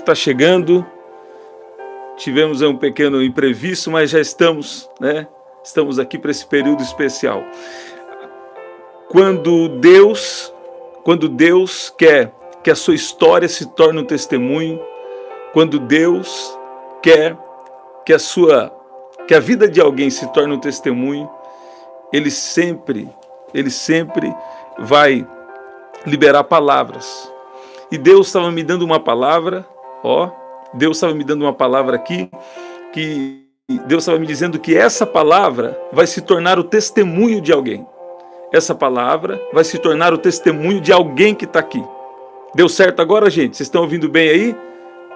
está chegando. Tivemos um pequeno imprevisto, mas já estamos, né? Estamos aqui para esse período especial. Quando Deus quer que a sua história se torne um testemunho, quando Deus quer que a vida de alguém se torne um testemunho, Ele sempre vai liberar palavras. E Deus estava me dando uma palavra, Deus estava me dando uma palavra aqui, que Deus estava me dizendo que essa palavra vai se tornar o testemunho de alguém. Essa palavra vai se tornar o testemunho de alguém que está aqui. Deu certo agora, gente? Vocês estão ouvindo bem aí?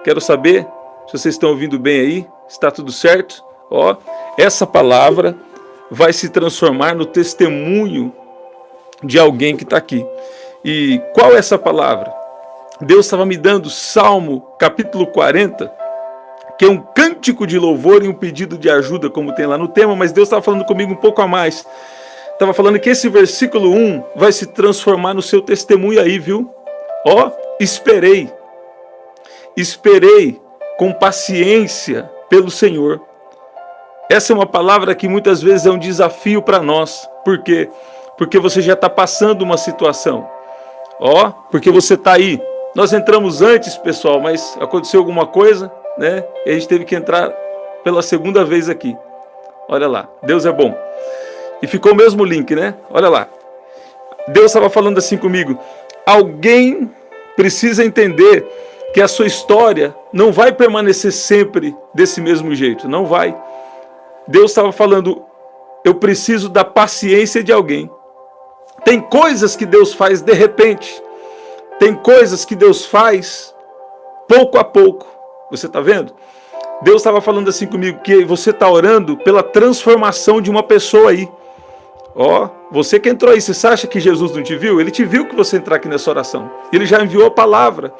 Quero saber se vocês estão ouvindo bem aí. Está tudo certo? Essa palavra vai se transformar no testemunho de alguém que está aqui. E qual é essa palavra? Deus estava me dando Salmo capítulo 40, que é um cântico de louvor e um pedido de ajuda, como tem lá no tema, mas Deus estava falando comigo um pouco a mais. Estava falando que esse versículo 1 vai se transformar no seu testemunho aí, viu? Esperei com paciência pelo Senhor. Essa é uma palavra que muitas vezes é um desafio para nós. Por quê? Porque você já está passando uma situação. Porque você está aí. Nós entramos antes, pessoal, mas aconteceu alguma coisa, né? E a gente teve que entrar pela segunda vez aqui. Olha lá, Deus é bom. E ficou o mesmo link, né? Olha lá. Deus estava falando assim comigo. Alguém precisa entender que a sua história não vai permanecer sempre desse mesmo jeito. Não vai. Deus estava falando, eu preciso da paciência de alguém. Tem coisas que Deus faz de repente. Tem coisas que Deus faz pouco a pouco. Você está vendo? Deus estava falando assim comigo, que você está orando pela transformação de uma pessoa aí. Você que entrou aí, você acha que Jesus não te viu? Ele te viu que você entrar aqui nessa oração. Ele já enviou a palavra.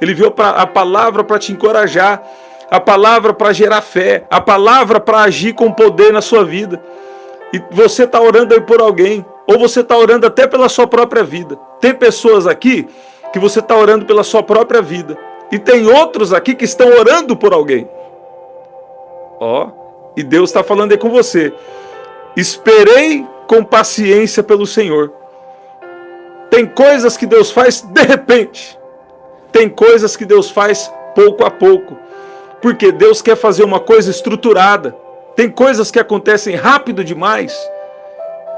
Ele enviou a palavra para te encorajar, a palavra para gerar fé, a palavra para agir com poder na sua vida. E você está orando aí por alguém, ou você está orando até pela sua própria vida. Tem pessoas aqui que você está orando pela sua própria vida. E tem outros aqui que estão orando por alguém. E Deus está falando aí com você. Esperei com paciência pelo Senhor. Tem coisas que Deus faz de repente. Tem coisas que Deus faz pouco a pouco. Porque Deus quer fazer uma coisa estruturada. Tem coisas que acontecem rápido demais.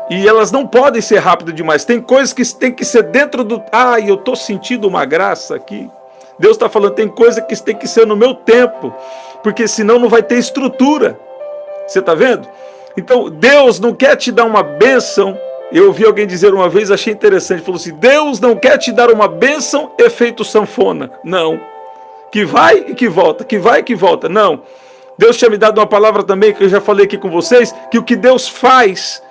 E elas não podem ser rápido demais. Tem coisas que tem que ser dentro do... eu estou sentindo uma graça aqui. Deus está falando, tem coisa que tem que ser no meu tempo. Porque senão não vai ter estrutura. Você está vendo? Então, Deus não quer te dar uma bênção. Eu ouvi alguém dizer uma vez, achei interessante. Falou assim, Deus não quer te dar uma bênção efeito sanfona. Não. Que vai e que volta. Que vai e que volta. Não. Deus tinha me dado uma palavra também, que eu já falei aqui com vocês, que o que Deus faz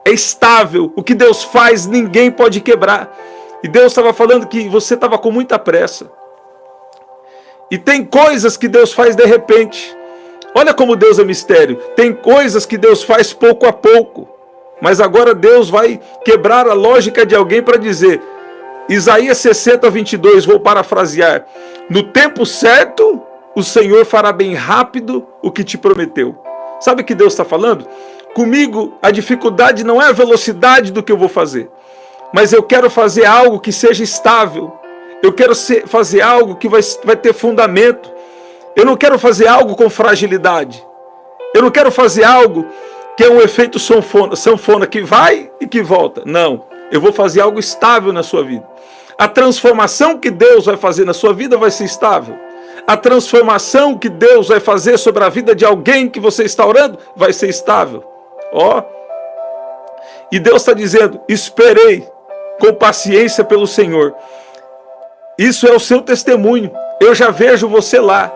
é estável. O que Deus faz, ninguém pode quebrar. E Deus estava falando que você estava com muita pressa. E tem coisas que Deus faz de repente. Olha como Deus é mistério. Tem coisas que Deus faz pouco a pouco. Mas agora Deus vai quebrar a lógica de alguém para dizer, Isaías 60, 22, vou parafrasear. No tempo certo, o Senhor fará bem rápido o que te prometeu. Sabe o que Deus está falando? Comigo, a dificuldade não é a velocidade do que eu vou fazer. Mas eu quero fazer algo que seja estável. Eu quero fazer algo que vai ter fundamento. Eu não quero fazer algo com fragilidade. Eu não quero fazer algo que é um efeito sanfona que vai e que volta. Não, eu vou fazer algo estável na sua vida. A transformação que Deus vai fazer na sua vida vai ser estável. A transformação que Deus vai fazer sobre a vida de alguém que você está orando vai ser estável. E Deus está dizendo, esperei com paciência pelo Senhor. Isso é o seu testemunho. Eu já vejo você lá.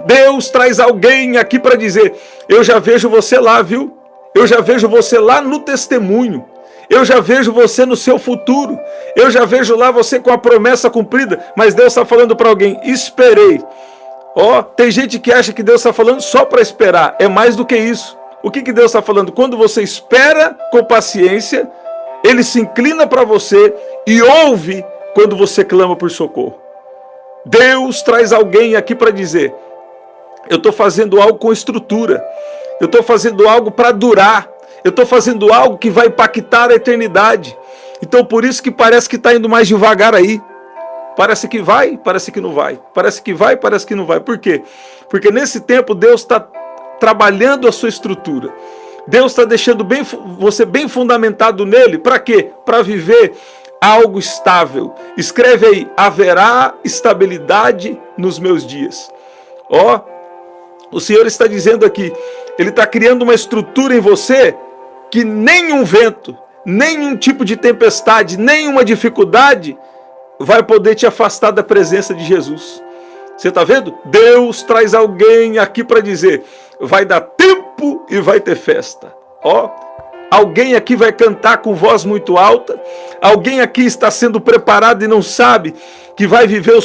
Deus traz alguém aqui para dizer, eu já vejo você lá, viu? Eu já vejo você lá no testemunho. Eu já vejo você no seu futuro. Eu já vejo lá você com a promessa cumprida. Mas Deus está falando para alguém, esperei. Tem gente que acha que Deus está falando só para esperar. É mais do que isso. O que Deus está falando? Quando você espera com paciência, Ele se inclina para você e ouve quando você clama por socorro. Deus traz alguém aqui para dizer: eu estou fazendo algo com estrutura, eu estou fazendo algo para durar, eu estou fazendo algo que vai impactar a eternidade. Então por isso que parece que está indo mais devagar aí. Parece que vai, parece que não vai. Parece que vai, parece que não vai. Por quê? Porque nesse tempo Deus está trabalhando a sua estrutura. Deus está deixando você bem fundamentado nele. Para quê? Para viver algo estável. Escreve aí: haverá estabilidade nos meus dias. Ó, o Senhor está dizendo aqui, Ele está criando uma estrutura em você que nenhum vento, nenhum tipo de tempestade, nenhuma dificuldade vai poder te afastar da presença de Jesus. Você está vendo? Deus traz alguém aqui para dizer: vai dar tempo e vai ter festa. Ó, alguém aqui vai cantar com voz muito alta. Alguém aqui está sendo preparado e não sabe que vai viver o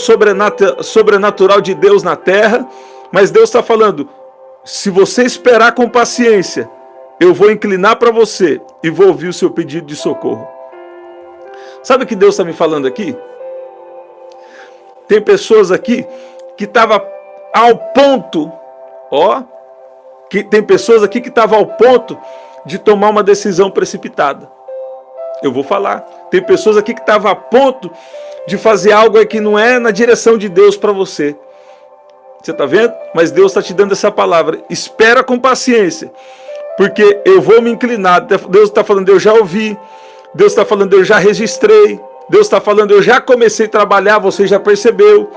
sobrenatural de Deus na terra. Mas Deus está falando: se você esperar com paciência, eu vou inclinar para você e vou ouvir o seu pedido de socorro. Sabe o que Deus está me falando aqui? Tem pessoas aqui que estavam ao ponto, tem pessoas aqui que estavam ao ponto de tomar uma decisão precipitada. Eu vou falar. Tem pessoas aqui que estavam a ponto de fazer algo que não é na direção de Deus para você. Você está vendo? Mas Deus está te dando essa palavra: espera com paciência, porque eu vou me inclinar. Deus está falando: eu já ouvi. Deus está falando: eu já registrei. Deus está falando: eu já comecei a trabalhar, você já percebeu.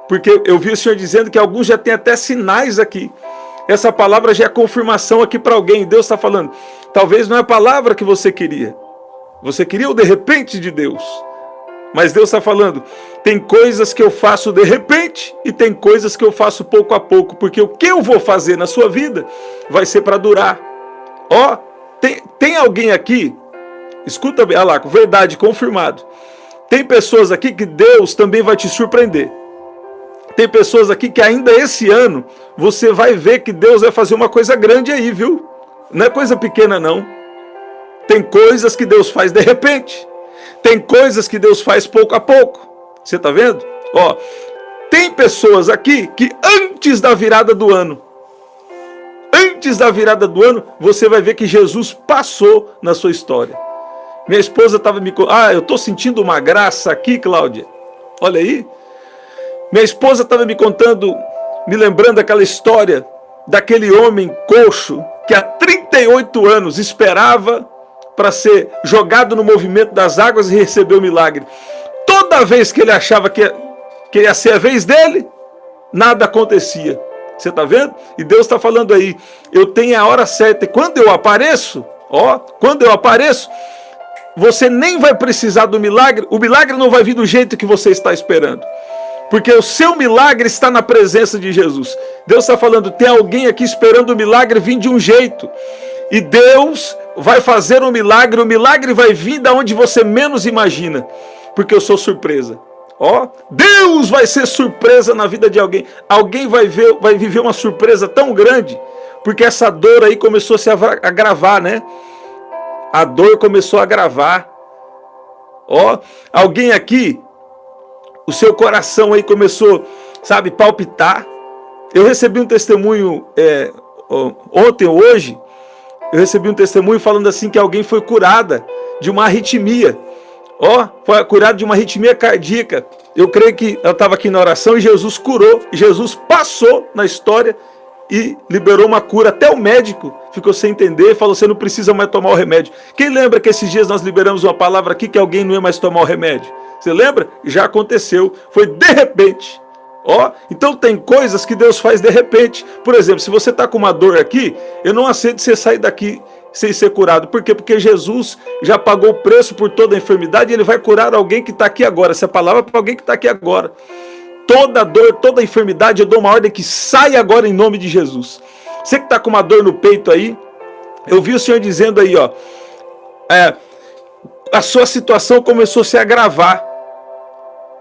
Porque eu vi o Senhor dizendo que alguns já têm até sinais aqui. Essa palavra já é confirmação aqui para alguém. Deus está falando: talvez não é a palavra que você queria. Você queria o de repente de Deus. Mas Deus está falando: tem coisas que eu faço de repente e tem coisas que eu faço pouco a pouco. Porque o que eu vou fazer na sua vida vai ser para durar. Ó, tem alguém aqui, escuta bem, olha lá, verdade, confirmado. Tem pessoas aqui que Deus também vai te surpreender. Tem pessoas aqui que ainda esse ano você vai ver que Deus vai fazer uma coisa grande aí, viu? Não é coisa pequena, não. Tem coisas que Deus faz de repente. Tem coisas que Deus faz pouco a pouco. Você está vendo? Ó, tem pessoas aqui que antes da virada do ano, você vai ver que Jesus passou na sua história. Minha esposa estava me... eu estou sentindo uma graça aqui, Cláudia. Olha aí. Minha esposa estava me contando, me lembrando daquela história daquele homem coxo que há 38 anos esperava para ser jogado no movimento das águas e receber o milagre. Toda vez que ele achava que ia ser a vez dele, nada acontecia. Você está vendo? E Deus está falando aí: eu tenho a hora certa. E quando eu apareço, você nem vai precisar do milagre. O milagre não vai vir do jeito que você está esperando. Porque o seu milagre está na presença de Jesus. Deus está falando: tem alguém aqui esperando o milagre vir de um jeito. E Deus vai fazer o milagre vai vir da onde você menos imagina. Porque eu sou surpresa. Deus vai ser surpresa na vida de alguém. Alguém vai viver uma surpresa tão grande. Porque essa dor aí começou a se agravar, né? A dor começou a agravar. Alguém aqui, o seu coração aí começou, palpitar. Eu recebi um testemunho ontem ou hoje. Eu recebi um testemunho falando assim que alguém foi curada de uma arritmia. Foi curada de uma arritmia cardíaca. Eu creio que ela estava aqui na oração e Jesus curou. Jesus passou na história e liberou uma cura. Até o médico ficou sem entender e falou: você não precisa mais tomar o remédio. Quem lembra que esses dias nós liberamos uma palavra aqui que alguém não ia mais tomar o remédio? Você lembra? Já aconteceu. Foi de repente. Então tem coisas que Deus faz de repente. Por exemplo, se você está com uma dor aqui, eu não aceito você sair daqui sem ser curado. Por quê? Porque Jesus já pagou o preço por toda a enfermidade e Ele vai curar alguém que está aqui agora. Essa palavra é para alguém que está aqui agora. Toda dor, toda enfermidade, eu dou uma ordem que saia agora em nome de Jesus. Você que está com uma dor no peito aí, eu vi o Senhor dizendo aí, a sua situação começou a se agravar.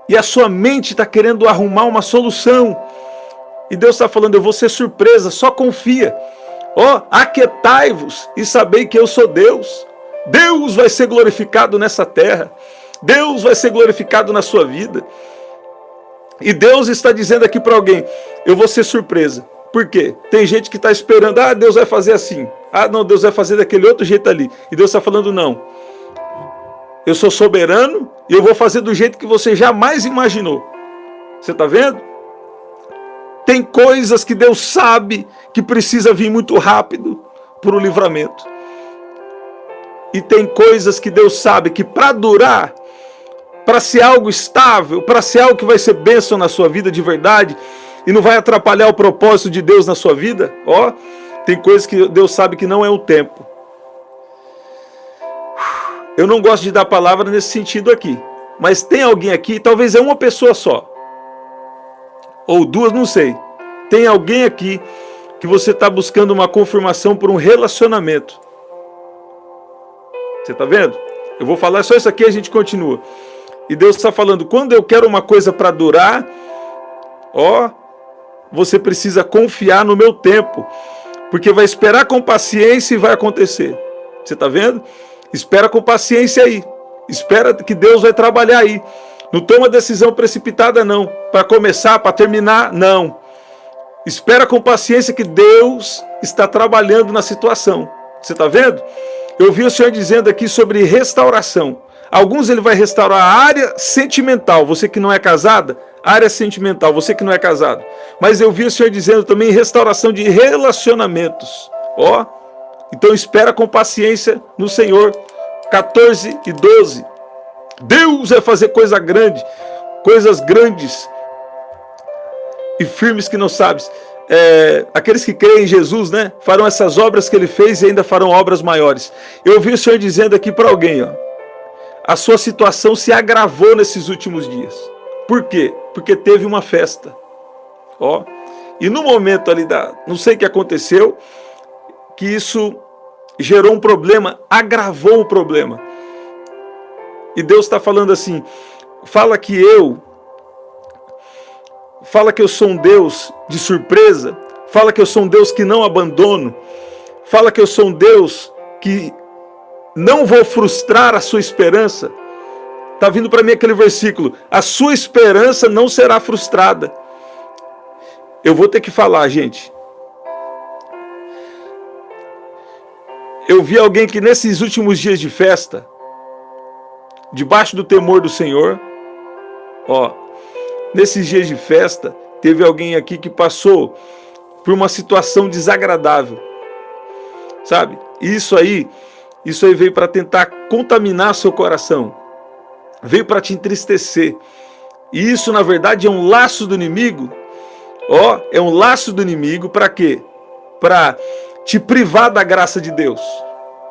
E a sua mente está querendo arrumar uma solução. E Deus está falando: eu vou ser surpresa, só confia. Aquietai-vos e sabei que eu sou Deus. Deus vai ser glorificado nessa terra. Deus vai ser glorificado na sua vida. E Deus está dizendo aqui para alguém, eu vou ser surpresa. Por quê? Tem gente que está esperando, Deus vai fazer assim. Não, Deus vai fazer daquele outro jeito ali. E Deus está falando, não. Eu sou soberano e eu vou fazer do jeito que você jamais imaginou. Você está vendo? Tem coisas que Deus sabe que precisa vir muito rápido para o livramento. E tem coisas que Deus sabe que para durar, para ser algo estável, para ser algo que vai ser bênção na sua vida de verdade e não vai atrapalhar o propósito de Deus na sua vida, tem coisas que Deus sabe que não é o tempo. Eu não gosto de dar palavra nesse sentido aqui, mas tem alguém aqui, talvez é uma pessoa só, ou duas, não sei. Tem alguém aqui que você está buscando uma confirmação por um relacionamento. Você está vendo? Eu vou falar só isso aqui e a gente continua. E Deus está falando, quando eu quero uma coisa para durar, você precisa confiar no meu tempo, porque vai esperar com paciência e vai acontecer. Você está vendo? Espera com paciência aí. Espera que Deus vai trabalhar aí. Não toma decisão precipitada não. Para começar, para terminar, não. Espera com paciência que Deus está trabalhando na situação. Você está vendo? Eu vi o Senhor dizendo aqui sobre restauração. Alguns ele vai restaurar a área sentimental. Você que não é casada, área sentimental. Você que não é casado. Mas eu vi o Senhor dizendo também restauração de relacionamentos. Então espera com paciência no Senhor. 14 e 12. Deus vai fazer coisa grande, coisas grandes e firmes que não sabes. Aqueles que creem em Jesus, né, farão essas obras que ele fez e ainda farão obras maiores. Eu ouvi o Senhor dizendo aqui para alguém, a sua situação se agravou nesses últimos dias. Por quê? Porque teve uma festa. E no momento ali não sei o que aconteceu, que isso gerou um problema, agravou o problema. E Deus está falando assim, fala que eu sou um Deus de surpresa, fala que eu sou um Deus que não abandono, fala que eu sou um Deus que não vou frustrar a sua esperança. Está vindo para mim aquele versículo, a sua esperança não será frustrada. Eu vou ter que falar, gente. Eu vi alguém que nesses últimos dias de festa, debaixo do temor do Senhor, nesses dias de festa, teve alguém aqui que passou por uma situação desagradável, sabe? Isso aí veio para tentar contaminar seu coração, veio para te entristecer. E isso, na verdade, é um laço do inimigo. É um laço do inimigo para quê? Para te privar da graça de Deus.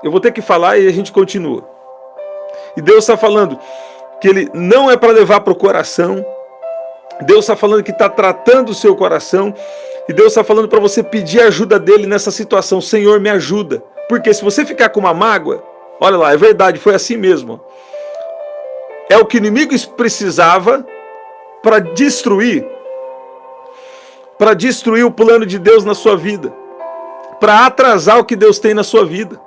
Eu vou ter que falar e a gente continua. E Deus está falando que ele não é para levar para o coração. Deus está falando que está tratando o seu coração. E Deus está falando para você pedir ajuda dele nessa situação. Senhor, me ajuda. Porque se você ficar com uma mágoa, olha lá, é verdade, foi assim mesmo. É o que o inimigo precisava para destruir o plano de Deus na sua vida. Para atrasar o que Deus tem na sua vida.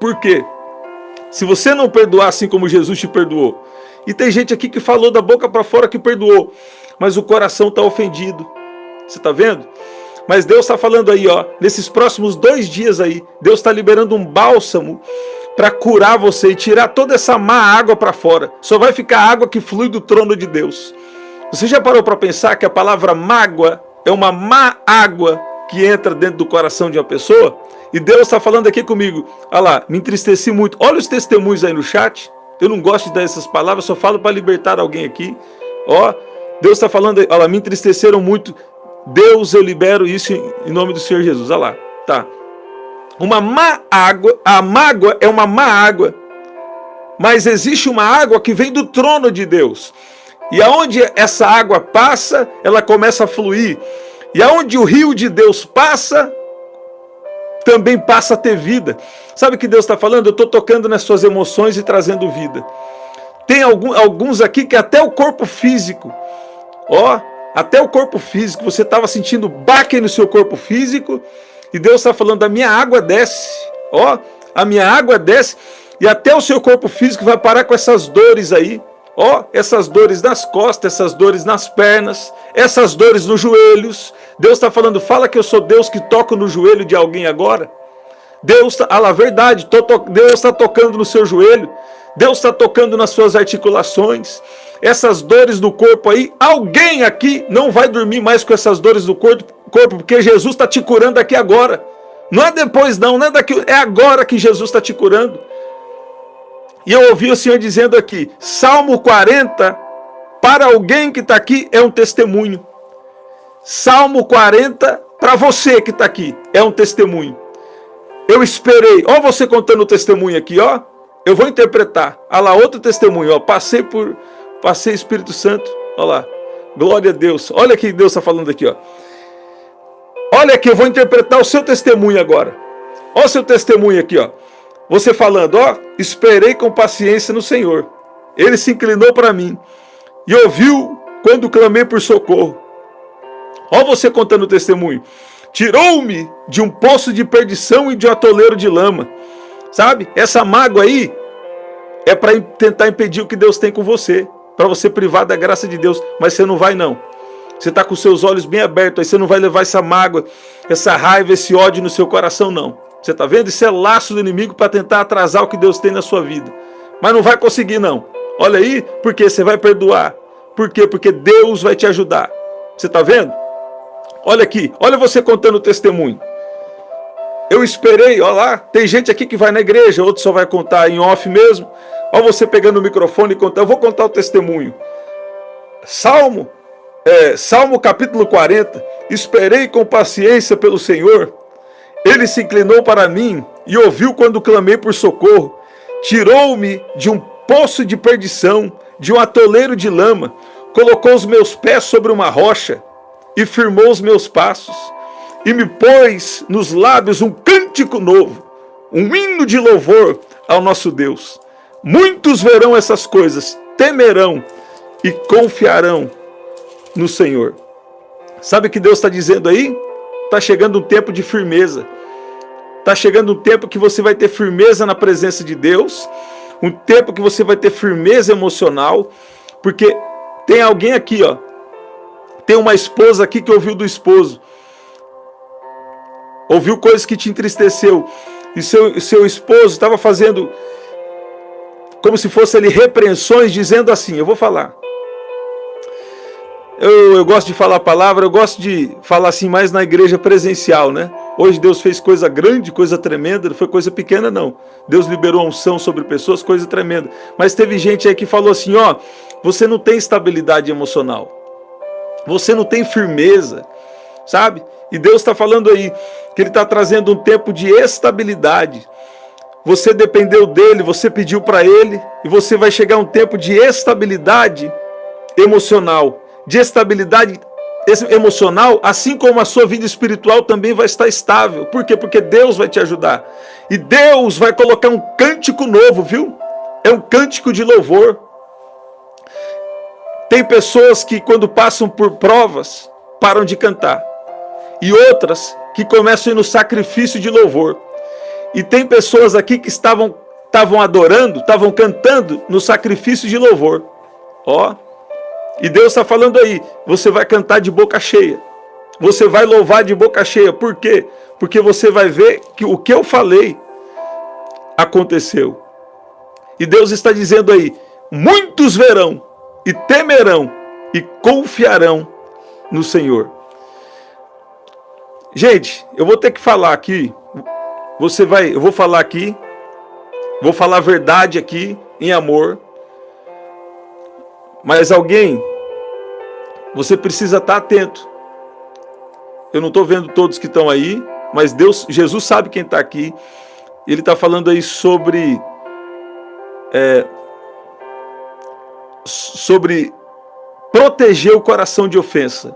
Por quê? Se você não perdoar assim como Jesus te perdoou, e tem gente aqui que falou da boca para fora que perdoou, mas o coração está ofendido. Você está vendo? Mas Deus está falando aí, nesses próximos 2 dias aí, Deus está liberando um bálsamo para curar você e tirar toda essa má água para fora. Só vai ficar água que flui do trono de Deus. Você já parou para pensar que a palavra mágoa é uma má água que entra dentro do coração de uma pessoa? E Deus está falando aqui comigo. Olha lá, me entristeci muito. Olha os testemunhos aí no chat. Eu não gosto de dar essas palavras, só falo para libertar alguém aqui. Deus está falando, olha lá, me entristeceram muito. Deus, eu libero isso em nome do Senhor Jesus. Olha lá, tá. Uma má água, a mágoa é uma má água. Mas existe uma água que vem do trono de Deus. E aonde essa água passa, ela começa a fluir. E aonde o rio de Deus passa, também passa a ter vida. Sabe o que Deus está falando? Eu estou tocando nas suas emoções e trazendo vida. Tem alguns aqui que até o corpo físico, até o corpo físico, você estava sentindo baque no seu corpo físico, e Deus está falando, a minha água desce, a minha água desce, e até o seu corpo físico vai parar com essas dores aí, Ó, essas dores nas costas, essas dores nas pernas, essas dores nos joelhos. Deus está falando, fala que eu sou Deus que toco no joelho de alguém agora. Deus está, a verdade, Deus está tocando no seu joelho. Deus está tocando nas suas articulações. Essas dores do corpo aí, alguém aqui não vai dormir mais com essas dores do corpo, porque Jesus está te curando aqui agora. Não é depois não é daqui, é agora que Jesus está te curando. E eu ouvi o Senhor dizendo aqui, Salmo 40, para alguém que está aqui, é um testemunho. Salmo 40, para você que está aqui, é um testemunho. Eu esperei, ó você contando o testemunho aqui, ó. Eu vou interpretar. Olha lá, outro testemunho, ó. Passei Espírito Santo, ó lá. Glória a Deus. Olha o que Deus está falando aqui, ó. Olha aqui, eu vou interpretar o seu testemunho agora. Ó o seu testemunho aqui, ó. Você falando, ó, esperei com paciência no Senhor. Ele se inclinou para mim e ouviu quando clamei por socorro. Ó você contando o testemunho. Tirou-me de um poço de perdição e de um atoleiro de lama. Sabe? Essa mágoa aí é para tentar impedir o que Deus tem com você. Para você privar da graça de Deus. Mas você não vai não. Você está com seus olhos bem abertos. Aí você não vai levar essa mágoa, essa raiva, esse ódio no seu coração não. Você está vendo? Isso é laço do inimigo para tentar atrasar o que Deus tem na sua vida. Mas não vai conseguir não. Olha aí, porque você vai perdoar. Por quê? Porque Deus vai te ajudar. Você está vendo? Olha aqui, olha você contando o testemunho. Eu esperei, olha lá, tem gente aqui que vai na igreja, outro só vai contar em off mesmo. Olha você pegando o microfone e contar, eu vou contar o testemunho. Salmo capítulo 40, esperei com paciência pelo Senhor. Ele se inclinou para mim e ouviu quando clamei por socorro. Tirou-me de um poço de perdição, de um atoleiro de lama, colocou os meus pés sobre uma rocha e firmou os meus passos, e me pôs nos lábios um cântico novo, um hino de louvor ao nosso Deus. Muitos verão essas coisas, temerão e confiarão no Senhor. Sabe o que Deus está dizendo aí? Está chegando um tempo de firmeza. Está chegando um tempo que você vai ter firmeza na presença de Deus, um tempo que você vai ter firmeza emocional, porque tem alguém aqui, ó, tem uma esposa aqui que ouviu do esposo, ouviu coisas que te entristeceu, e seu esposo estava fazendo como se fosse ali repreensões, dizendo assim, eu vou falar, eu gosto de falar a palavra, eu gosto de falar assim mais na igreja presencial, né? Hoje Deus fez coisa grande, coisa tremenda, não foi coisa pequena não. Deus liberou a unção sobre pessoas, coisa tremenda. Mas teve gente aí que falou assim, ó, você não tem estabilidade emocional. Você não tem firmeza, sabe? E Deus está falando aí que Ele está trazendo um tempo de estabilidade. Você dependeu dEle, você pediu para Ele, e você vai chegar a um tempo de estabilidade emocional. De estabilidade emocional, assim como a sua vida espiritual também vai estar estável. Por quê? Porque Deus vai te ajudar. E Deus vai colocar um cântico novo, viu? É um cântico de louvor. Tem pessoas que quando passam por provas, param de cantar. E outras que começam a ir no sacrifício de louvor. E tem pessoas aqui que estavam adorando, estavam cantando no sacrifício de louvor. Ó. E Deus está falando aí, você vai cantar de boca cheia. Você vai louvar de boca cheia. Por quê? Porque você vai ver que o que eu falei aconteceu. E Deus está dizendo aí, muitos verão e temerão e confiarão no Senhor. Gente, eu vou ter que falar aqui. Eu vou falar aqui. Vou falar a verdade aqui, em amor. Mas alguém, você precisa estar atento. Eu não estou vendo todos que estão aí, mas Jesus sabe quem está aqui. Ele está falando aí sobre proteger o coração de ofensa.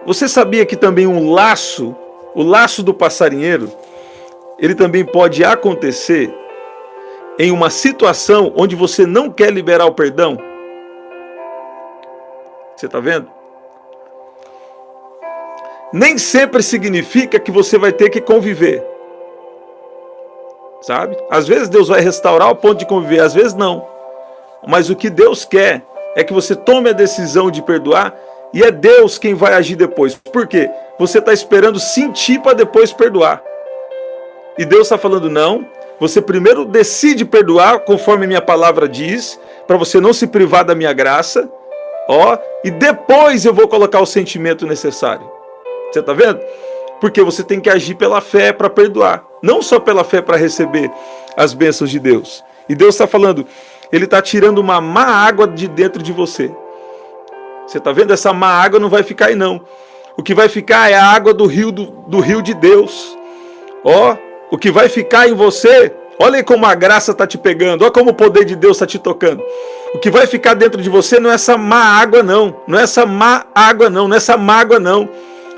Você sabia que também o laço do passarinheiro, ele também pode acontecer em uma situação onde você não quer liberar o perdão? Você está vendo? Nem sempre significa que você vai ter que conviver. Sabe? Às vezes Deus vai restaurar o ponto de conviver, às vezes não. Mas o que Deus quer é que você tome a decisão de perdoar e é Deus quem vai agir depois. Por quê? Você está esperando sentir para depois perdoar. E Deus está falando, não, você primeiro decide perdoar, conforme minha palavra diz, para você não se privar da minha graça, e depois eu vou colocar o sentimento necessário. Você está vendo? Porque você tem que agir pela fé para perdoar, não só pela fé para receber as bênçãos de Deus. E Deus está falando, Ele está tirando uma má água de dentro de você. Você está vendo? Essa má água não vai ficar aí não. O que vai ficar é a água do rio de Deus. O que vai ficar em você, olha aí como a graça está te pegando, olha como o poder de Deus está te tocando. O que vai ficar dentro de você não é essa má água não, não é essa má água não, não é essa mágoa não.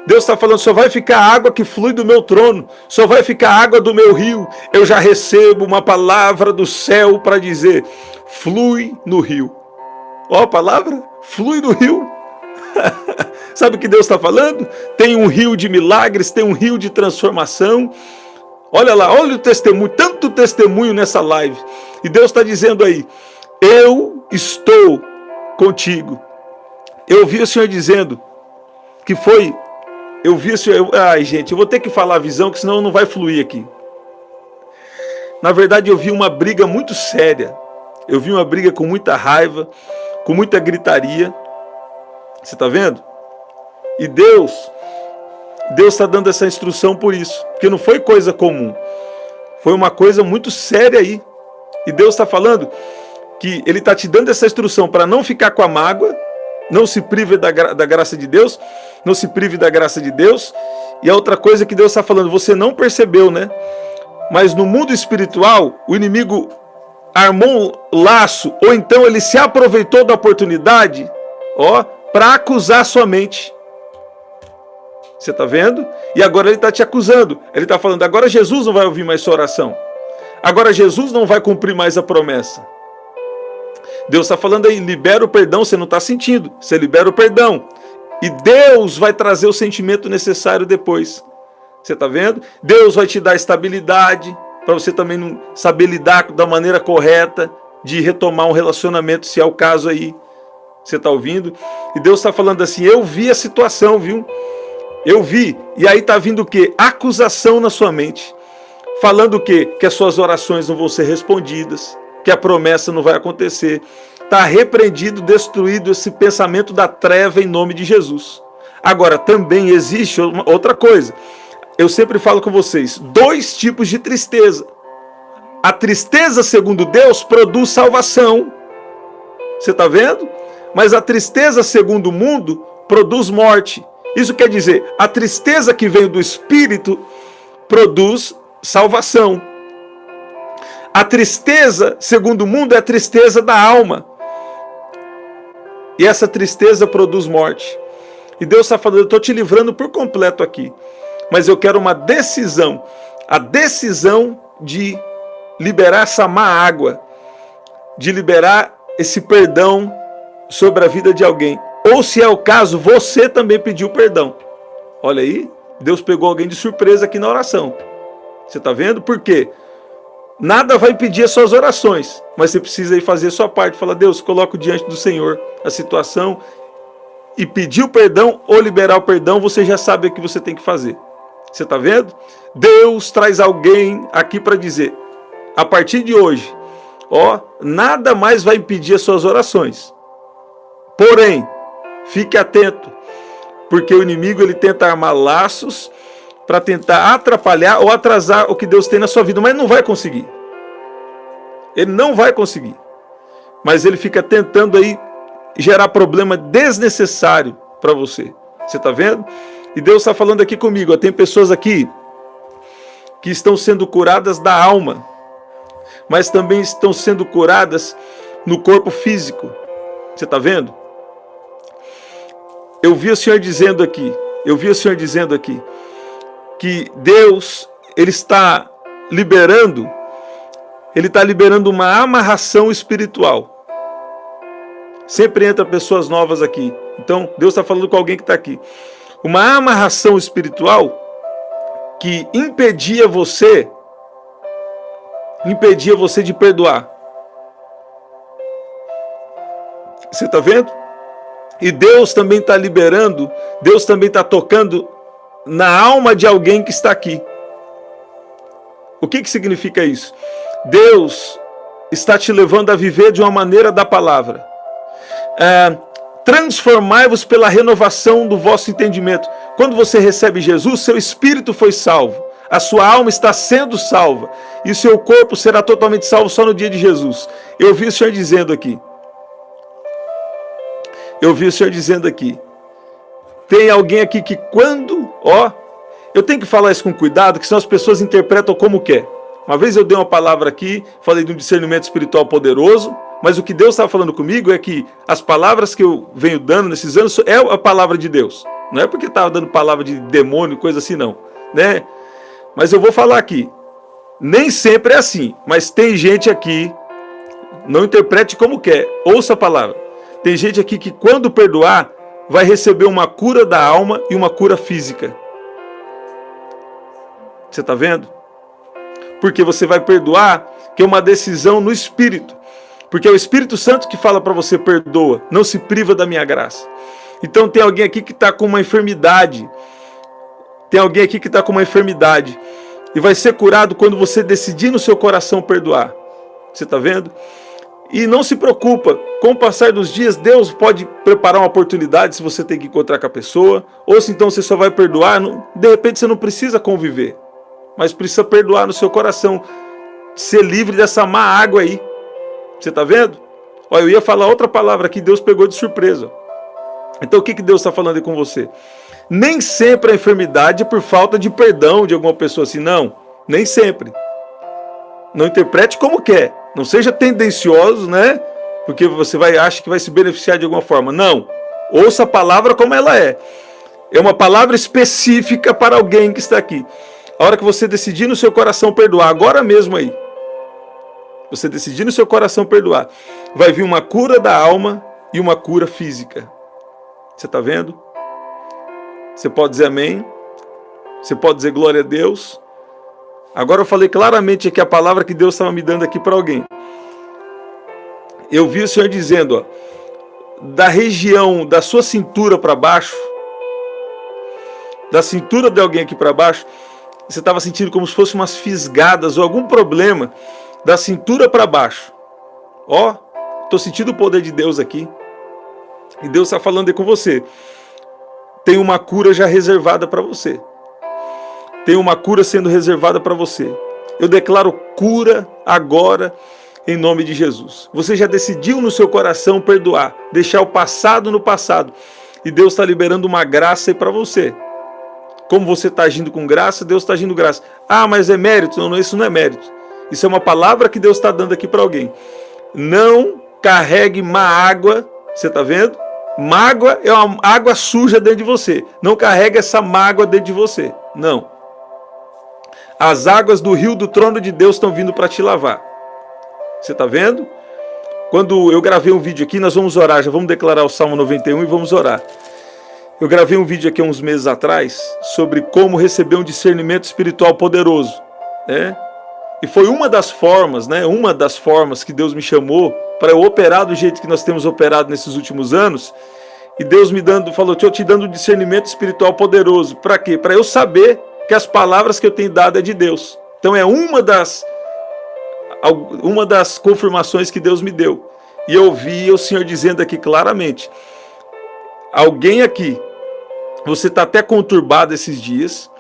Deus está falando, só vai ficar água que flui do meu trono, só vai ficar água do meu rio. Eu já recebo uma palavra do céu para dizer, flui no rio. A palavra, flui no rio. Sabe o que Deus está falando? Tem um rio de milagres, tem um rio de transformação. Olha lá, olha o testemunho, tanto testemunho nessa live. E Deus está dizendo aí, eu estou contigo. Eu ouvi o Senhor dizendo que foi... Eu vi o Senhor... Ai, gente, eu vou ter que falar a visão, que senão não vai fluir aqui. Na verdade, eu vi uma briga muito séria. Eu vi uma briga com muita raiva, com muita gritaria. Você está vendo? E Deus está dando essa instrução por isso. Porque não foi coisa comum. Foi uma coisa muito séria aí. E Deus está falando que Ele está te dando essa instrução para não ficar com a mágoa, não se prive da graça de Deus, não se prive da graça de Deus. E a outra coisa que Deus está falando, você não percebeu, né? Mas no mundo espiritual, o inimigo armou um laço, ou então ele se aproveitou da oportunidade, para acusar sua mente. Você está vendo? E agora ele está te acusando. Ele está falando, agora Jesus não vai ouvir mais sua oração. Agora Jesus não vai cumprir mais a promessa. Deus está falando aí, libera o perdão, você não está sentindo. Você libera o perdão. E Deus vai trazer o sentimento necessário depois. Você está vendo? Deus vai te dar estabilidade, para você também não saber lidar da maneira correta, de retomar um relacionamento, se é o caso aí. Você está ouvindo? E Deus está falando assim, eu vi a situação, viu? Eu vi. E aí está vindo o quê? Acusação na sua mente. Falando o quê? Que as suas orações não vão ser respondidas, que a promessa não vai acontecer. Está repreendido, destruído esse pensamento da treva em nome de Jesus. Agora, também existe outra coisa. Eu sempre falo com vocês, 2 tipos de tristeza. A tristeza, segundo Deus, produz salvação. Você está vendo? Mas a tristeza, segundo o mundo, produz morte. Isso quer dizer, a tristeza que vem do Espírito produz salvação. A tristeza, segundo o mundo, é a tristeza da alma. E essa tristeza produz morte. E Deus está falando, eu estou te livrando por completo aqui. Mas eu quero uma decisão. A decisão de liberar essa má água. De liberar esse perdão sobre a vida de alguém. Ou se é o caso, você também pediu perdão. Olha aí, Deus pegou alguém de surpresa aqui na oração. Você está vendo? Por quê? Nada vai impedir as suas orações, mas você precisa aí fazer a sua parte. Fala, Deus, coloco diante do Senhor a situação e pedir o perdão ou liberar o perdão, você já sabe o que você tem que fazer. Você está vendo? Deus traz alguém aqui para dizer, a partir de hoje, nada mais vai impedir as suas orações. Porém, fique atento, porque o inimigo ele tenta armar laços para tentar atrapalhar ou atrasar o que Deus tem na sua vida, mas não vai conseguir. Ele não vai conseguir. Mas ele fica tentando aí gerar problema desnecessário para você. Você está vendo? E Deus está falando aqui comigo. Tem pessoas aqui que estão sendo curadas da alma, mas também estão sendo curadas no corpo físico. Você está vendo? Eu vi o Senhor dizendo aqui, que Deus, Ele está liberando uma amarração espiritual. Sempre entra pessoas novas aqui. Então, Deus está falando com alguém que está aqui. Uma amarração espiritual que impedia você de perdoar. Você está vendo? E Deus também está liberando, Deus também está tocando na alma de alguém que está aqui. O que significa isso? Deus está te levando a viver de uma maneira da palavra. Transformai-vos pela renovação do vosso entendimento. Quando você recebe Jesus, seu espírito foi salvo. A sua alma está sendo salva. E seu corpo será totalmente salvo só no dia de Jesus. Eu vi o Senhor dizendo aqui. Tem alguém aqui que quando... eu tenho que falar isso com cuidado, que senão as pessoas interpretam como quer. Uma vez eu dei uma palavra aqui, falei de um discernimento espiritual poderoso, mas o que Deus estava falando comigo é que as palavras que eu venho dando nesses anos é a palavra de Deus. Não é porque estava dando palavra de demônio, coisa assim não, né? Mas eu vou falar aqui, nem sempre é assim, mas tem gente aqui, não interprete como quer, ouça a palavra. Tem gente aqui que quando perdoar, vai receber uma cura da alma e uma cura física. Você está vendo? Porque você vai perdoar, que é uma decisão no Espírito. Porque é o Espírito Santo que fala para você, perdoa, não se priva da minha graça. Então tem alguém aqui que está com uma enfermidade. E vai ser curado quando você decidir no seu coração perdoar. Você está vendo? E não se preocupa, com o passar dos dias, Deus pode preparar uma oportunidade se você tem que encontrar com a pessoa, ou se então você só vai perdoar, de repente você não precisa conviver, mas precisa perdoar no seu coração, ser livre dessa má água aí. Você está vendo? Olha, eu ia falar outra palavra que Deus pegou de surpresa. Então o que Deus está falando aí com você? Nem sempre a enfermidade é por falta de perdão de alguma pessoa assim, não, nem sempre. Não interprete como quer. Não seja tendencioso, né? Porque você acha que vai se beneficiar de alguma forma. Não. Ouça a palavra como ela é. É uma palavra específica para alguém que está aqui. A hora que você decidir no seu coração perdoar, agora mesmo aí. Você decidir no seu coração perdoar, vai vir uma cura da alma e uma cura física. Você está vendo? Você pode dizer amém. Você pode dizer glória a Deus. Agora eu falei claramente aqui a palavra que Deus estava me dando aqui para alguém. Eu vi o Senhor dizendo, da região da sua cintura para baixo, da cintura de alguém aqui para baixo, você estava sentindo como se fosse umas fisgadas ou algum problema da cintura para baixo. Estou sentindo o poder de Deus aqui. E Deus está falando aí com você. Tem uma cura já reservada para você. Tem uma cura sendo reservada para você. Eu declaro cura agora, em nome de Jesus. Você já decidiu no seu coração perdoar, deixar o passado no passado. E Deus está liberando uma graça aí para você. Como você está agindo com graça, Deus está agindo graça. Mas é mérito? Não, isso não é mérito. Isso é uma palavra que Deus está dando aqui para alguém. Não carregue má água. Você está vendo? Mágoa é uma água suja dentro de você. Não carregue essa mágoa dentro de você. Não. As águas do rio do trono de Deus estão vindo para te lavar. Você está vendo? Quando eu gravei um vídeo aqui, nós vamos orar. Já vamos declarar o Salmo 91 e vamos orar. Eu gravei um vídeo aqui uns meses atrás sobre como receber um discernimento espiritual poderoso. E foi uma das formas, uma das formas que Deus me chamou para eu operar do jeito que nós temos operado nesses últimos anos. E Deus falou, estou te dando um discernimento espiritual poderoso. Para quê? Para eu saber que as palavras que eu tenho dado é de Deus. Então é uma das confirmações que Deus me deu. E eu vi o Senhor dizendo aqui claramente, alguém aqui, você está até conturbado esses dias,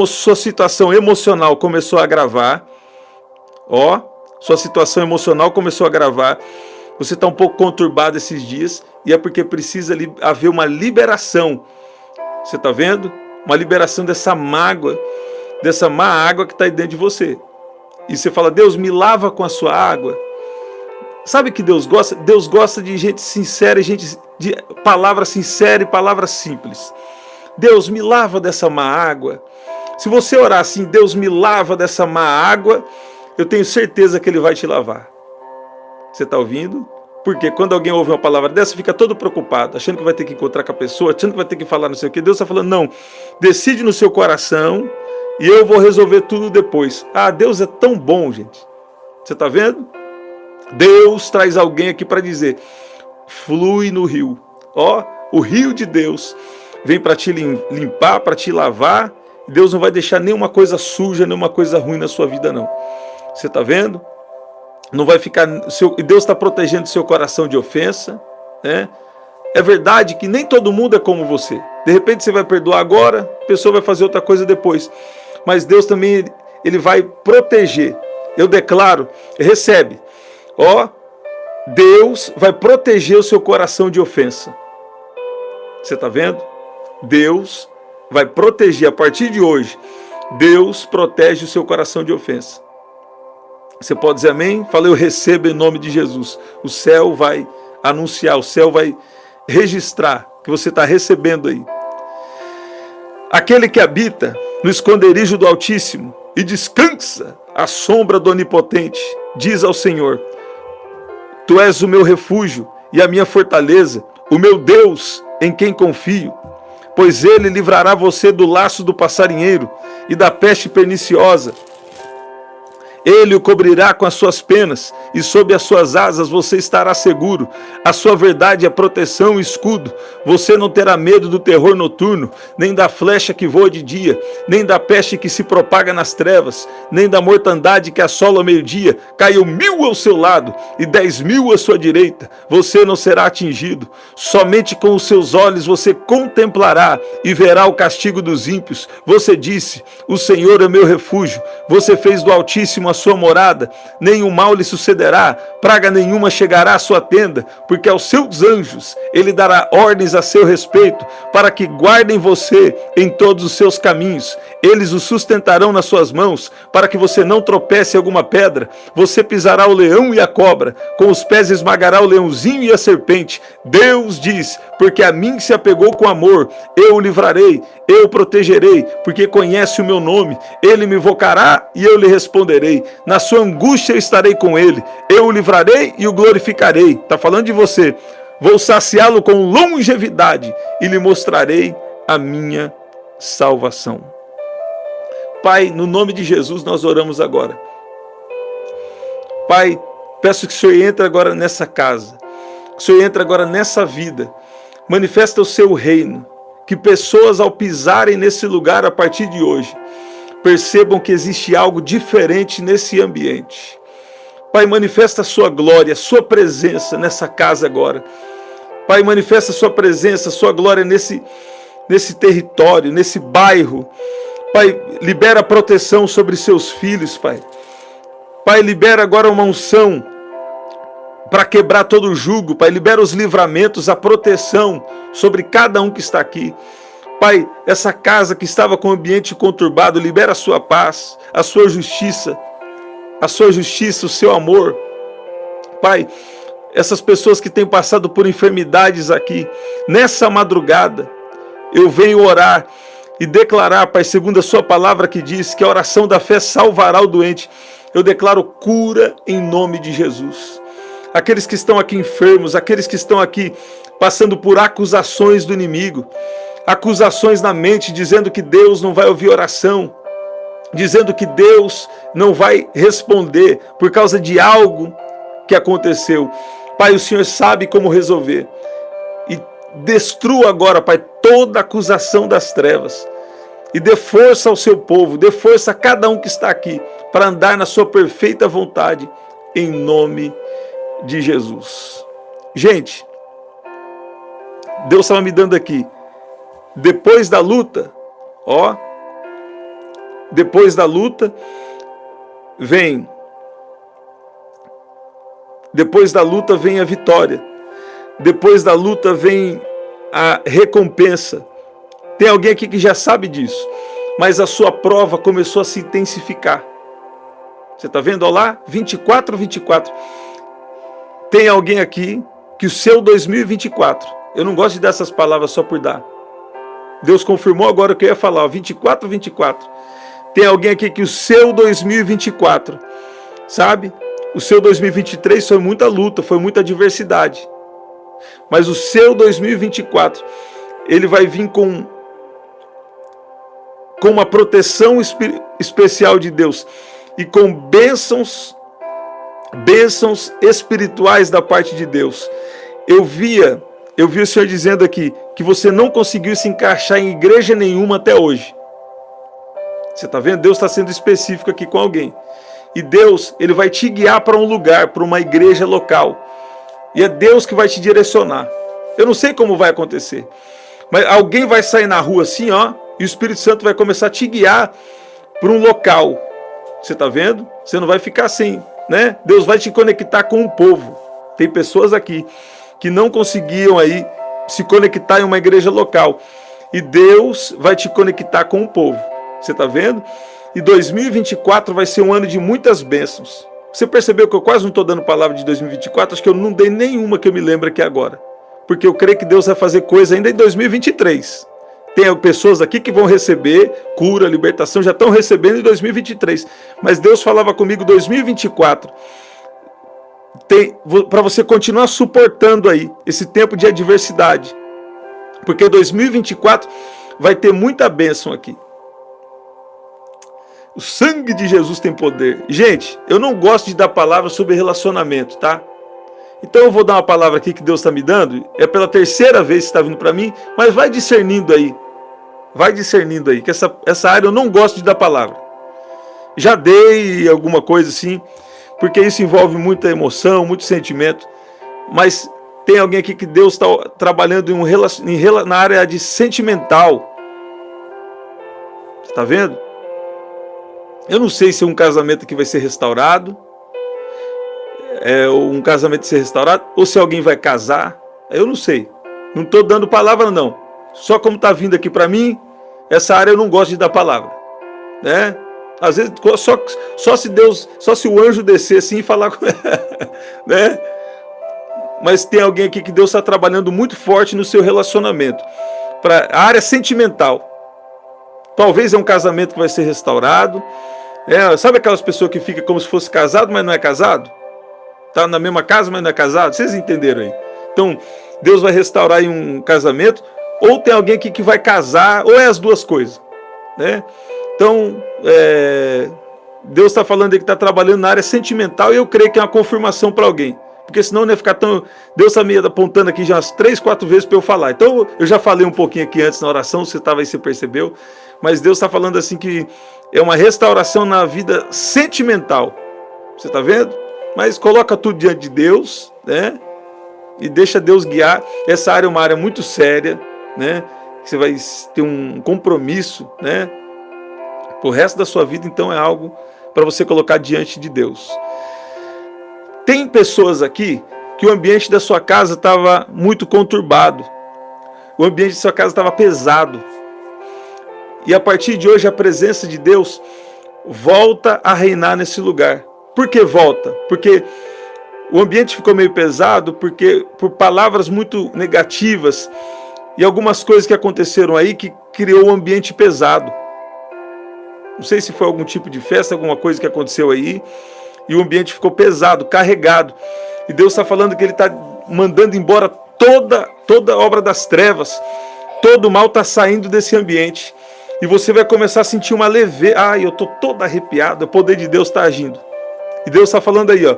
sua situação emocional começou a agravar, sua situação emocional começou a agravar, você está um pouco conturbado esses dias, e é porque precisa haver uma liberação. Você está vendo? Uma liberação dessa mágoa, dessa má água que está aí dentro de você. E você fala, Deus, me lava com a sua água. Sabe o que Deus gosta? Deus gosta de gente sincera, de palavra sincera e palavra simples. Deus, me lava dessa má água. Se você orar assim, Deus, me lava dessa má água, eu tenho certeza que Ele vai te lavar. Você está ouvindo? Porque quando alguém ouve uma palavra dessa, fica todo preocupado, achando que vai ter que encontrar com a pessoa, achando que vai ter que falar não sei o que. Deus está falando, não, decide no seu coração e eu vou resolver tudo depois. Deus é tão bom, gente. Você está vendo? Deus traz alguém aqui para dizer: flui no rio. Ó, o rio de Deus vem para te limpar, para te lavar. Deus não vai deixar nenhuma coisa suja, nenhuma coisa ruim na sua vida, não. Você está vendo? Não vai ficar. Deus está protegendo seu coração de ofensa, né? É verdade que nem todo mundo é como você. De repente você vai perdoar agora, a pessoa vai fazer outra coisa depois. Mas Deus também, Ele vai proteger. Eu declaro, recebe. Ó, Deus vai proteger o seu coração de ofensa. Você está vendo? Deus vai proteger a partir de hoje. Deus protege o seu coração de ofensa. Você pode dizer amém? Fala, eu recebo em nome de Jesus. O céu vai anunciar, o céu vai registrar que você está recebendo aí. Aquele que habita no esconderijo do Altíssimo e descansa à sombra do Onipotente, diz ao Senhor: Tu és o meu refúgio e a minha fortaleza, o meu Deus em quem confio. Pois ele livrará você do laço do passarinheiro e da peste perniciosa. Ele o cobrirá com as suas penas, e sob as suas asas você estará seguro. A sua verdade é proteção e escudo. Você não terá medo do terror noturno, nem da flecha que voa de dia, nem da peste que se propaga nas trevas, nem da mortandade que assola ao meio-dia. Caiu 1000 ao seu lado e 10.000 à sua direita. Você não será atingido. Somente com os seus olhos você contemplará e verá o castigo dos ímpios. Você disse: o Senhor é meu refúgio. Você fez do Altíssimo a sua morada, nenhum mal lhe sucederá, praga nenhuma chegará à sua tenda, porque aos seus anjos ele dará ordens a seu respeito, para que guardem você em todos os seus caminhos. Eles o sustentarão nas suas mãos, para que você não tropece em alguma pedra. Você pisará o leão e a cobra, com os pés esmagará o leãozinho e a serpente. Deus diz: porque a mim se apegou com amor, eu o livrarei, eu o protegerei, porque conhece o meu nome. Ele me invocará e eu lhe responderei. Na sua angústia eu estarei com ele, eu o livrarei e o glorificarei. Está falando de você. Vou saciá-lo com longevidade e lhe mostrarei a minha salvação. Pai, no nome de Jesus nós oramos agora. Pai, peço que o Senhor entre agora nessa casa, que o Senhor entre agora nessa vida, manifesta o seu reino, que pessoas ao pisarem nesse lugar a partir de hoje, percebam que existe algo diferente nesse ambiente. Pai, manifesta a sua glória, a sua presença nessa casa agora. Pai, manifesta a sua presença, a sua glória nesse território, nesse bairro. Pai, libera proteção sobre seus filhos, Pai. Pai, libera agora uma unção para quebrar todo o jugo. Pai, libera os livramentos, a proteção sobre cada um que está aqui. Pai, essa casa que estava com o ambiente conturbado, libera a sua paz, a sua justiça, o seu amor. Pai, essas pessoas que têm passado por enfermidades aqui, nessa madrugada, eu venho orar e declarar, Pai, segundo a sua palavra que diz que a oração da fé salvará o doente. Eu declaro cura em nome de Jesus. Aqueles que estão aqui enfermos, aqueles que estão aqui passando por acusações do inimigo, acusações na mente, dizendo que Deus não vai ouvir oração, dizendo que Deus não vai responder por causa de algo que aconteceu. Pai, o Senhor sabe como resolver. E destrua agora, Pai, toda acusação das trevas. E dê força ao seu povo, dê força a cada um que está aqui, para andar na sua perfeita vontade, em nome de Jesus. Gente, Deus estava me dando aqui, depois da luta, ó, depois da luta vem a vitória. Depois da luta vem a recompensa. Tem alguém aqui que já sabe disso, mas a sua prova começou a se intensificar. Você está vendo, olha lá, 24. Tem alguém aqui que o seu 2024, eu não gosto de dar essas palavras só por dar. Deus confirmou agora o que eu ia falar, 24. Tem alguém aqui que o seu 2024, sabe? O seu 2023 foi muita luta, foi muita adversidade. Mas o seu 2024, ele vai vir com uma proteção especial de Deus e com bênçãos bênçãos espirituais da parte de Deus. Eu vi o Senhor dizendo aqui que você não conseguiu se encaixar em igreja nenhuma até hoje. Você está vendo? Deus está sendo específico aqui com alguém. E Deus, Ele vai te guiar para um lugar, para uma igreja local. E é Deus que vai te direcionar. Eu não sei como vai acontecer. Mas alguém vai sair na rua assim, ó, e o Espírito Santo vai começar a te guiar para um local. Você está vendo? Você não vai ficar assim, né? Deus vai te conectar com um povo. Tem pessoas aqui que não conseguiam aí se conectar em uma igreja local. E Deus vai te conectar com um povo. Você está vendo? E 2024 vai ser um ano de muitas bênçãos. Você percebeu que eu quase não estou dando palavra de 2024? Acho que eu não dei nenhuma que eu me lembro aqui agora. Porque eu creio que Deus vai fazer coisa ainda em 2023. Tem pessoas aqui que vão receber cura, libertação, já estão recebendo em 2023. Mas Deus falava comigo 2024. Para você continuar suportando aí esse tempo de adversidade. Porque 2024 vai ter muita bênção aqui. O sangue de Jesus tem poder. Gente, eu não gosto de dar palavra sobre relacionamento, tá? Então eu vou dar uma palavra aqui que Deus está me dando. É pela terceira vez que está vindo para mim. Mas vai discernindo aí. Vai discernindo aí. Que essa área eu não gosto de dar palavra. Já dei alguma coisa assim. Porque isso envolve muita emoção, muito sentimento. Mas tem alguém aqui que Deus está trabalhando na área de sentimental. Está vendo? Eu não sei se um casamento aqui vai ser restaurado, um casamento ser restaurado, ou se alguém vai casar. Eu não sei. Não estou dando palavra, não. Só como está vindo aqui para mim, essa área eu não gosto de dar palavra, né? Às vezes só se o anjo descer assim e falar, né? Mas tem alguém aqui que Deus está trabalhando muito forte no seu relacionamento, para a área sentimental. Talvez é um casamento que vai ser restaurado. Sabe aquelas pessoas que ficam como se fosse casado, mas não é casado? Está na mesma casa, mas não é casado? Vocês entenderam aí? Então, Deus vai restaurar aí um casamento. Ou tem alguém aqui que vai casar, ou é as duas coisas, né? Então, Deus está falando aí que está trabalhando na área sentimental. E eu creio que é uma confirmação para alguém. Porque senão não ia ficar tão... Deus está me apontando aqui já umas 3, 4 vezes para eu falar. Então, eu já falei um pouquinho aqui antes na oração, você estava aí, você percebeu. Mas Deus está falando assim que é uma restauração na vida sentimental. Você está vendo? Mas coloca tudo diante de Deus, né? E deixa Deus guiar. Essa área é uma área muito séria, né? Você vai ter um compromisso, né? Pro resto da sua vida, então é algo para você colocar diante de Deus. Tem pessoas aqui que o ambiente da sua casa estava muito conturbado. O ambiente da sua casa estava pesado. E a partir de hoje a presença de Deus volta a reinar nesse lugar. Por que volta? Porque o ambiente ficou meio pesado, por palavras muito negativas e algumas coisas que aconteceram aí que criou um ambiente pesado. Não sei se foi algum tipo de festa, alguma coisa que aconteceu aí, e o ambiente ficou pesado, carregado. E Deus está falando que Ele está mandando embora toda obra das trevas. Todo mal está saindo desse ambiente. E você vai começar a sentir uma leveza. Eu estou todo arrepiado, o poder de Deus está agindo. E Deus está falando aí, ó,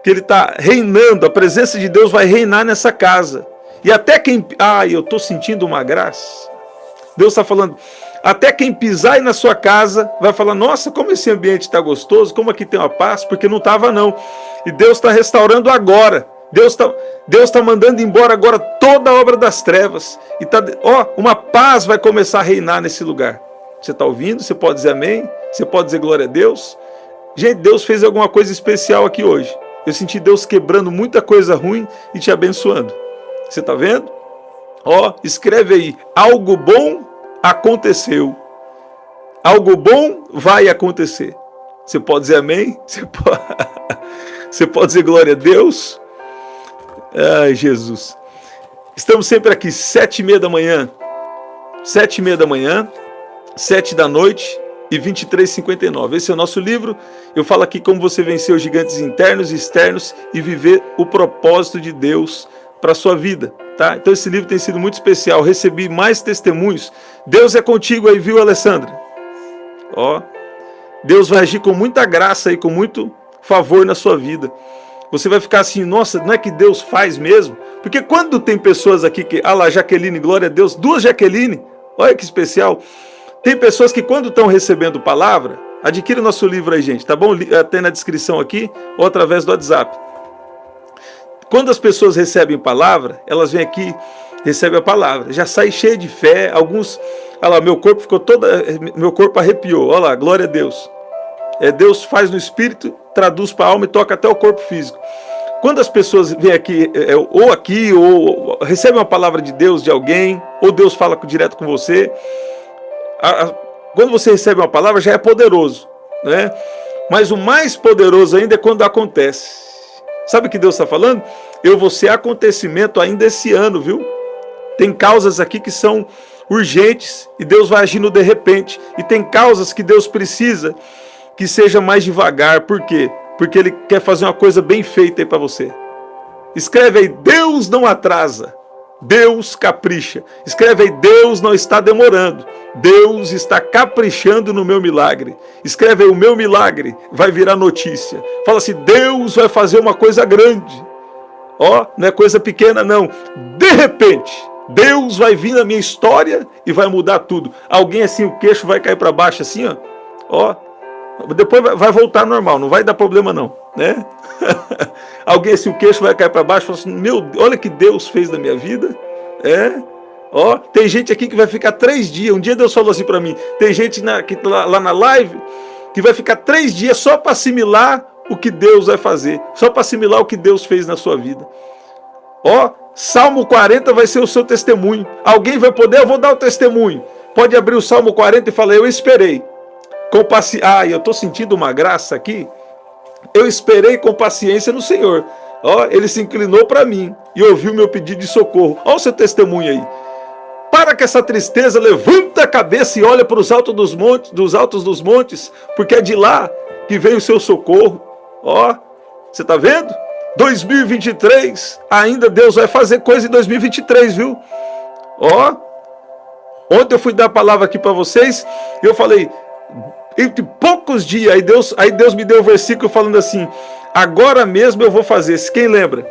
que Ele está reinando, a presença de Deus vai reinar nessa casa. E até quem... eu estou sentindo uma graça. Deus está falando, até quem pisar aí na sua casa vai falar, nossa, como esse ambiente está gostoso, como aqui tem uma paz, porque não estava não. E Deus está restaurando agora. Deus tá mandando embora agora toda a obra das trevas. E uma paz vai começar a reinar nesse lugar. Você está ouvindo? Você pode dizer amém? Você pode dizer glória a Deus? Gente, Deus fez alguma coisa especial aqui hoje. Eu senti Deus quebrando muita coisa ruim e te abençoando. Você está vendo? Escreve aí. Algo bom aconteceu. Algo bom vai acontecer. Você pode dizer amém? Você pode dizer glória a Deus? Ai, Jesus. Estamos sempre aqui, 7h30 da manhã. 7h30 da manhã, 7 da noite e 23h59. Esse é o nosso livro. Eu falo aqui como você vencer os gigantes internos e externos e viver o propósito de Deus para a sua vida. Tá? Então esse livro tem sido muito especial. Recebi mais testemunhos. Deus é contigo aí, viu, Alessandra? Deus vai agir com muita graça e com muito favor na sua vida. Você vai ficar assim, nossa, não é que Deus faz mesmo? Porque quando tem pessoas aqui que, ah lá, Jaqueline, glória a Deus, 2 Jaqueline, olha que especial. Tem pessoas que quando estão recebendo palavra, adquire o nosso livro aí, gente, tá bom? Tem na descrição aqui ou através do WhatsApp. Quando as pessoas recebem palavra, elas vêm aqui, recebem a palavra, já sai cheio de fé, alguns, olha lá, meu corpo arrepiou, olha lá, glória a Deus. Deus faz no espírito, traduz para a alma e toca até o corpo físico. Quando as pessoas vêm aqui, ou recebem uma palavra de Deus de alguém, ou Deus fala direto com você, quando você recebe uma palavra já é poderoso, né? Mas o mais poderoso ainda é quando acontece. Sabe o que Deus está falando? Eu vou ser acontecimento ainda esse ano, viu? Tem causas aqui que são urgentes e Deus vai agindo de repente. E tem causas que Deus precisa que seja mais devagar. Por quê? Porque Ele quer fazer uma coisa bem feita aí para você. Escreve aí, Deus não atrasa, Deus capricha. Escreve aí, Deus não está demorando, Deus está caprichando no meu milagre. Escreve aí, o meu milagre vai virar notícia. Fala assim, Deus vai fazer uma coisa grande. Ó, não é coisa pequena não. De repente, Deus vai vir na minha história e vai mudar tudo. Alguém assim, o queixo vai cair para baixo assim, ó. Ó, depois vai voltar normal, não vai dar problema não, né? Alguém assim, o queixo vai cair para baixo e fala assim, meu Deus, olha o que Deus fez na minha vida. Ó, tem gente aqui que vai ficar 3 dias. Um dia Deus falou assim para mim, tem gente lá na live que vai ficar 3 dias só para assimilar o que Deus vai fazer, só para assimilar o que Deus fez na sua vida. Ó, Salmo 40 vai ser o seu testemunho. Alguém vai poder, eu vou dar o testemunho. Pode abrir o Salmo 40 e falar, eu esperei com paciência. Ah, eu estou sentindo uma graça aqui. Eu esperei com paciência no Senhor. Ó, Ele se inclinou para mim e ouviu meu pedido de socorro. Olha o seu testemunho aí. Para com essa tristeza, levanta a cabeça e olha para os altos dos montes, porque é de lá que vem o seu socorro. Ó, você está vendo? 2023, ainda Deus vai fazer coisa em 2023, viu? Ó, ontem eu fui dar a palavra aqui para vocês e eu falei, entre poucos dias, aí Deus me deu um versículo falando assim, agora mesmo eu vou fazer. Quem lembra?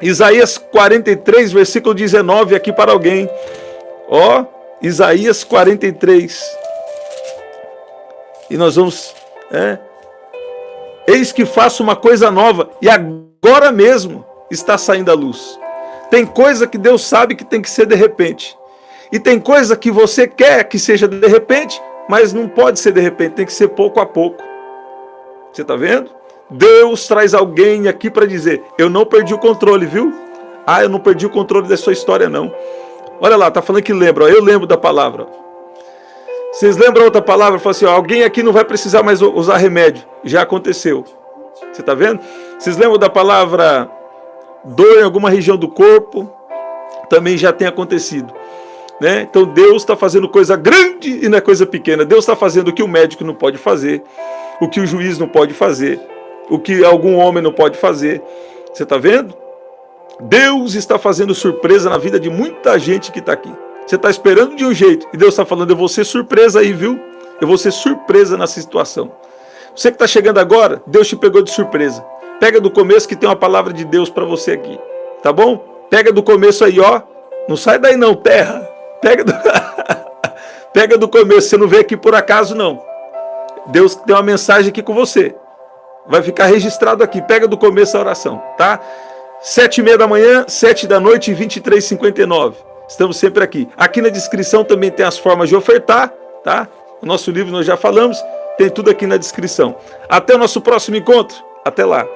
Isaías 43, versículo 19 aqui para alguém. Ó, Isaías 43. E nós vamos... Eis que faço uma coisa nova, e agora mesmo está saindo a luz. Tem coisa que Deus sabe que tem que ser de repente. E tem coisa que você quer que seja de repente, mas não pode ser de repente, tem que ser pouco a pouco. Você está vendo? Deus traz alguém aqui para dizer, eu não perdi o controle, viu? Ah, eu não perdi o controle da sua história, não. Olha lá, está falando que lembra, ó, eu lembro da palavra. Vocês lembram outra palavra? Fala assim, ó, alguém aqui não vai precisar mais usar remédio. Já aconteceu. Você está vendo? Vocês lembram da palavra dor em alguma região do corpo? Também já tem acontecido. Né? Então Deus está fazendo coisa grande e não é coisa pequena. Deus está fazendo o que o médico não pode fazer, o que o juiz não pode fazer, o que algum homem não pode fazer. Você está vendo? Deus está fazendo surpresa na vida de muita gente que está aqui. Você está esperando de um jeito e Deus está falando, eu vou ser surpresa aí, viu? Eu vou ser surpresa nessa situação. Você que está chegando agora, Deus te pegou de surpresa. Pega do começo que tem uma palavra de Deus para você aqui, tá bom? Pega do começo aí, ó. Não sai daí não, terra. Pega do começo, você não veio aqui por acaso não. Deus tem uma mensagem aqui com você. Vai ficar registrado aqui, pega do começo a oração, tá? 7h30 da manhã, 7 da noite e 23h59. Estamos sempre aqui. Aqui na descrição também tem as formas de ofertar, tá? O nosso livro nós já falamos, tem tudo aqui na descrição. Até o nosso próximo encontro. Até lá.